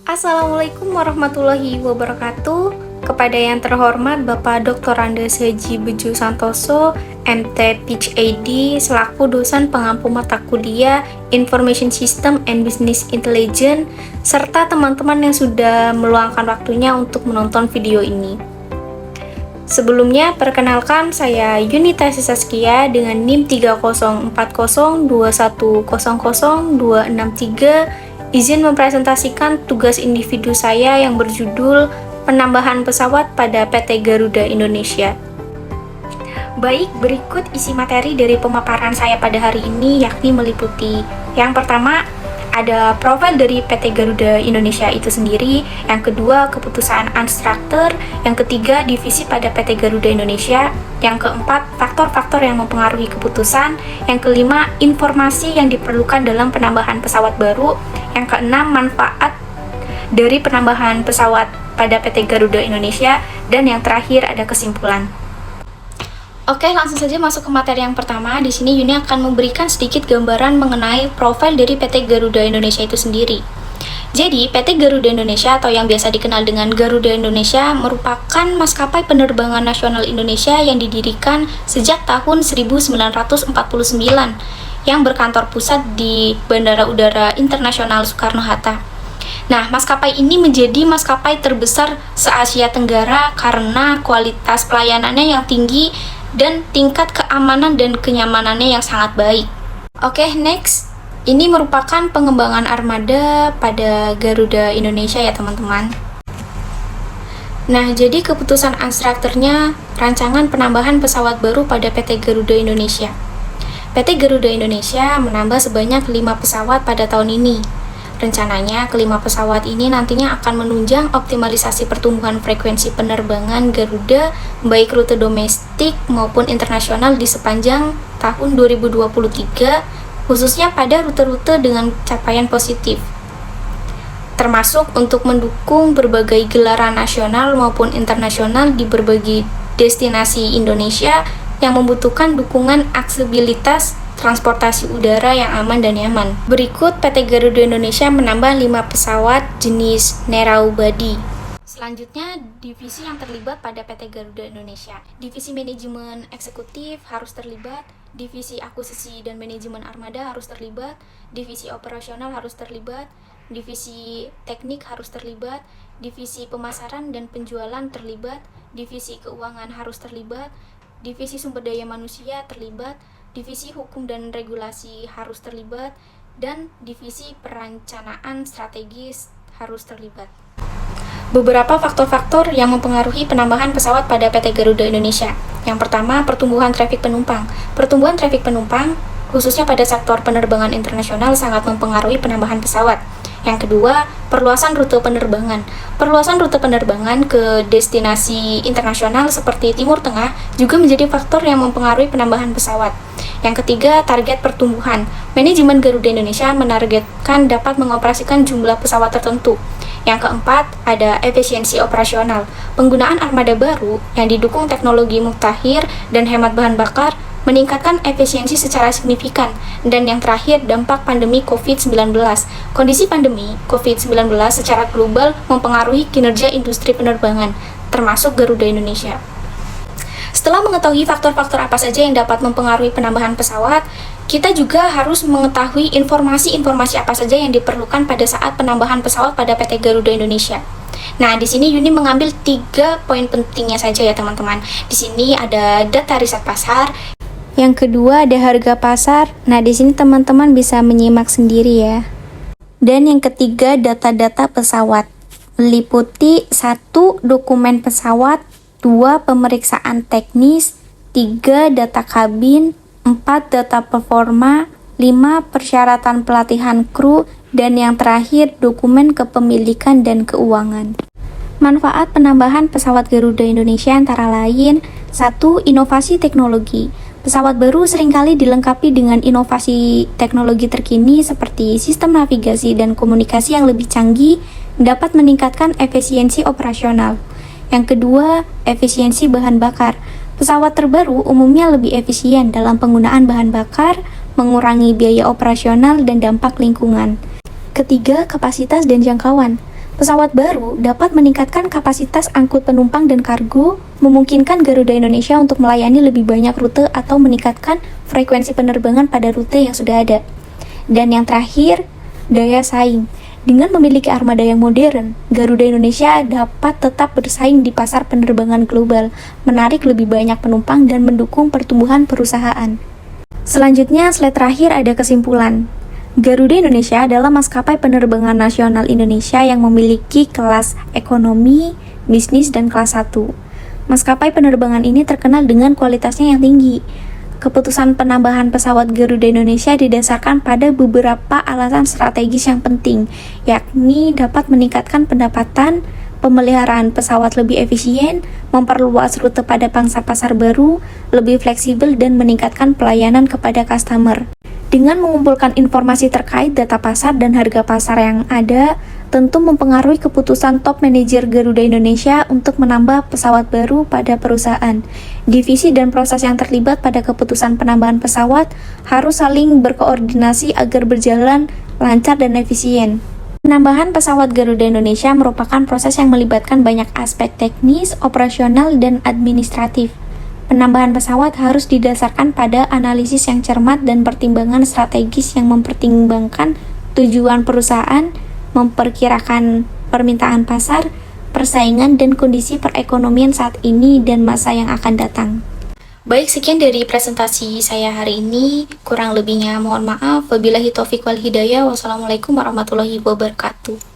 Assalamualaikum warahmatullahi wabarakatuh. Kepada yang terhormat Bapak Dr. Andes Haji Bejo Santoso, MT PhD, selaku dosen pengampu mata kuliah Information System and Business Intelligence, serta teman-teman yang sudah meluangkan waktunya untuk menonton video ini. Sebelumnya, perkenalkan saya Yunita Saskia dengan NIM 30402100263. Izin mempresentasikan tugas individu saya yang berjudul penambahan pesawat pada PT Garuda Indonesia. Baik, berikut isi materi dari pemaparan saya pada hari ini, yakni meliputi yang pertama, ada profil dari PT Garuda Indonesia itu sendiri, yang kedua, keputusan instruktur, yang ketiga, divisi pada PT Garuda Indonesia, yang keempat, faktor-faktor yang mempengaruhi keputusan, yang kelima, informasi yang diperlukan dalam penambahan pesawat baru, yang keenam, manfaat dari penambahan pesawat pada PT Garuda Indonesia, dan yang terakhir ada kesimpulan. Oke, langsung saja masuk ke materi yang pertama. Di sini Yuni akan memberikan sedikit gambaran mengenai profil dari PT Garuda Indonesia itu sendiri. Jadi, PT Garuda Indonesia atau yang biasa dikenal dengan Garuda Indonesia merupakan maskapai penerbangan nasional Indonesia yang didirikan sejak tahun 1949 yang berkantor pusat di Bandara Udara Internasional Soekarno-Hatta. Nah, maskapai ini menjadi maskapai terbesar se-Asia Tenggara karena kualitas pelayanannya yang tinggi dan tingkat keamanan dan kenyamanannya yang sangat baik. Oke, next. Ini merupakan pengembangan armada pada Garuda Indonesia ya teman-teman. Nah, jadi keputusan instrukturnya rancangan penambahan pesawat baru pada PT Garuda Indonesia. PT Garuda Indonesia menambah sebanyak 5 pesawat pada tahun ini. Rencananya, kelima pesawat ini nantinya akan menunjang optimalisasi pertumbuhan frekuensi penerbangan Garuda, baik rute domestik maupun internasional di sepanjang tahun 2023, khususnya pada rute-rute dengan capaian positif. Termasuk untuk mendukung berbagai gelaran nasional maupun internasional di berbagai destinasi Indonesia yang membutuhkan dukungan aksesibilitas transportasi udara yang aman dan nyaman. Berikut PT Garuda Indonesia menambah 5 pesawat jenis Neraubadi. Selanjutnya, divisi yang terlibat pada PT Garuda Indonesia. Divisi manajemen eksekutif harus terlibat, divisi akuisisi dan manajemen armada harus terlibat, divisi operasional harus terlibat, divisi teknik harus terlibat, divisi pemasaran dan penjualan terlibat, divisi keuangan harus terlibat, divisi sumber daya manusia terlibat, divisi hukum dan regulasi harus terlibat, dan divisi perencanaan strategis harus terlibat. Beberapa faktor-faktor yang mempengaruhi penambahan pesawat pada PT Garuda Indonesia. Yang pertama, pertumbuhan trafik penumpang. Pertumbuhan trafik penumpang, khususnya pada sektor penerbangan internasional, sangat mempengaruhi penambahan pesawat. Yang kedua, perluasan rute penerbangan. Perluasan rute penerbangan ke destinasi internasional seperti Timur Tengah juga menjadi faktor yang mempengaruhi penambahan pesawat. Yang ketiga, target pertumbuhan. Manajemen Garuda Indonesia menargetkan dapat mengoperasikan jumlah pesawat tertentu. Yang keempat, ada efisiensi operasional. Penggunaan armada baru yang didukung teknologi mutakhir dan hemat bahan bakar meningkatkan efisiensi secara signifikan. Dan yang terakhir, dampak pandemi COVID-19. Kondisi pandemi COVID-19 secara global mempengaruhi kinerja industri penerbangan, termasuk Garuda Indonesia. Setelah mengetahui faktor-faktor apa saja yang dapat mempengaruhi penambahan pesawat, kita juga harus mengetahui informasi-informasi apa saja yang diperlukan pada saat penambahan pesawat pada PT Garuda Indonesia. Nah, di sini Yuni mengambil 3 poin pentingnya saja ya teman-teman. Di sini ada data riset pasar. Yang kedua ada harga pasar. Nah, di sini teman-teman bisa menyimak sendiri ya. Dan yang ketiga data-data pesawat. Meliputi 1. Dokumen pesawat, 2. Pemeriksaan teknis, 3. Data kabin, 4. Data performa, 5. Persyaratan pelatihan kru, dan yang terakhir dokumen kepemilikan dan keuangan. Manfaat penambahan pesawat Garuda Indonesia antara lain 1. Inovasi teknologi. Pesawat baru seringkali dilengkapi dengan inovasi teknologi terkini seperti sistem navigasi dan komunikasi yang lebih canggih dapat meningkatkan efisiensi operasional. Yang kedua, efisiensi bahan bakar. Pesawat terbaru umumnya lebih efisien dalam penggunaan bahan bakar, mengurangi biaya operasional dan dampak lingkungan. Ketiga, kapasitas dan jangkauan. Pesawat baru dapat meningkatkan kapasitas angkut penumpang dan kargo, memungkinkan Garuda Indonesia untuk melayani lebih banyak rute atau meningkatkan frekuensi penerbangan pada rute yang sudah ada. Dan yang terakhir, daya saing. Dengan memiliki armada yang modern, Garuda Indonesia dapat tetap bersaing di pasar penerbangan global, menarik lebih banyak penumpang dan mendukung pertumbuhan perusahaan. Selanjutnya, slide terakhir ada kesimpulan. Garuda Indonesia adalah maskapai penerbangan nasional Indonesia yang memiliki kelas ekonomi, bisnis, dan kelas 1. Maskapai penerbangan ini terkenal dengan kualitasnya yang tinggi. Keputusan penambahan pesawat Garuda Indonesia didasarkan pada beberapa alasan strategis yang penting, yakni dapat meningkatkan pendapatan, pemeliharaan pesawat lebih efisien, memperluas rute pada pangsa pasar baru, lebih fleksibel, dan meningkatkan pelayanan kepada customer. Dengan mengumpulkan informasi terkait data pasar dan harga pasar yang ada, tentu mempengaruhi keputusan top manajer Garuda Indonesia untuk menambah pesawat baru pada perusahaan. Divisi dan proses yang terlibat pada keputusan penambahan pesawat harus saling berkoordinasi agar berjalan lancar dan efisien. Penambahan pesawat Garuda Indonesia merupakan proses yang melibatkan banyak aspek teknis, operasional, dan administratif. Penambahan pesawat harus didasarkan pada analisis yang cermat dan pertimbangan strategis yang mempertimbangkan tujuan perusahaan, memperkirakan permintaan pasar, persaingan, dan kondisi perekonomian saat ini dan masa yang akan datang. Baik, sekian dari presentasi saya hari ini. Kurang lebihnya mohon maaf. Wabillahi taufiq wal hidayah. Wassalamualaikum warahmatullahi wabarakatuh.